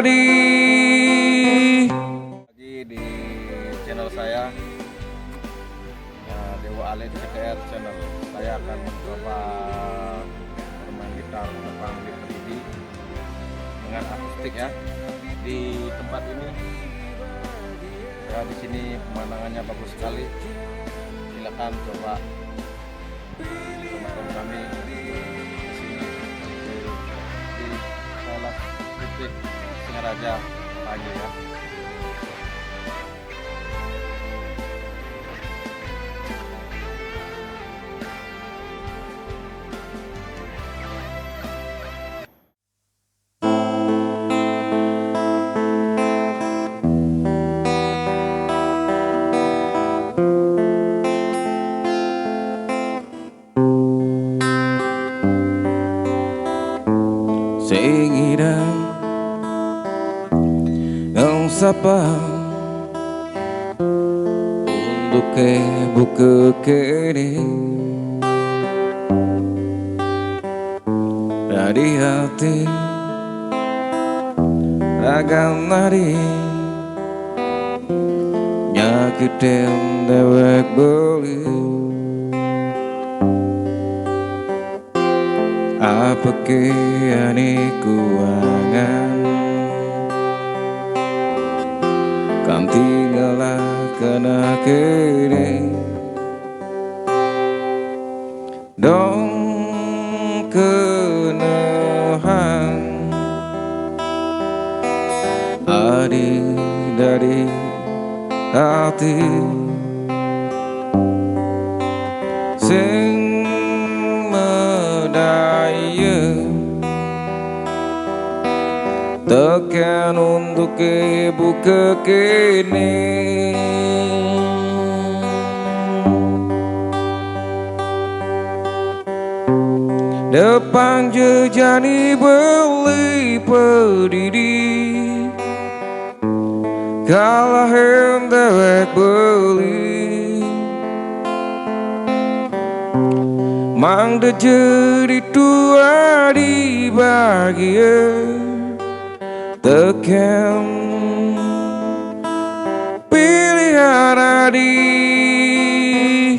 di Lagi di channel saya Dewa Ale di CTR channel. Saya akan mencoba bermain gitar Jepang di dengan akustik ya. Di tempat ini ya, di sini pemandangannya bagus sekali. Silakan coba teman-teman kami di sini di salah titik Singaraja pagi ya. Seguirán ang sapa untuk buka kiri dari hati ragam nari nyakitin dewek beli. Apa kiani kuangan kan tinggallah kena kini dong kenahan adik dari hati sing tekan untuk buka kini depan jejani beli pedidi kalah hendak beli mang de jadi tua di bagian tekan pilihan adik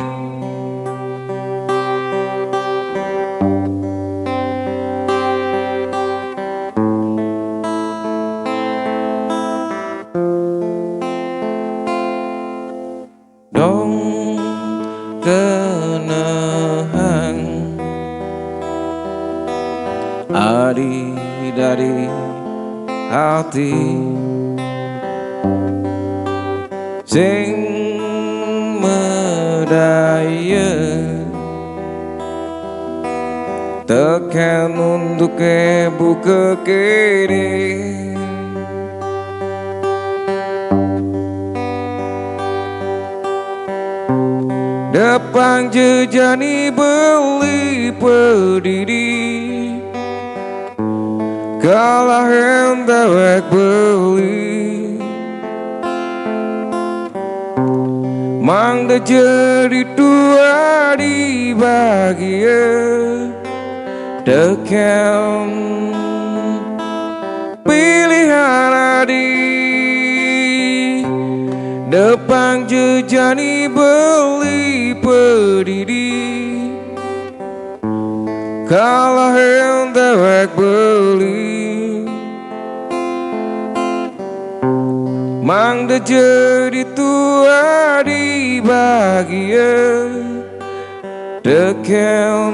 dong kenahan adik dari hati sing medaya tekan untuk buka kiri depan jejani beli pedidi kalah hendak beli mang de jadi tua di bagian tekan pilihan adik depan jejani beli pedidi kalah hendak beli mang de jadi tua di bagian tekan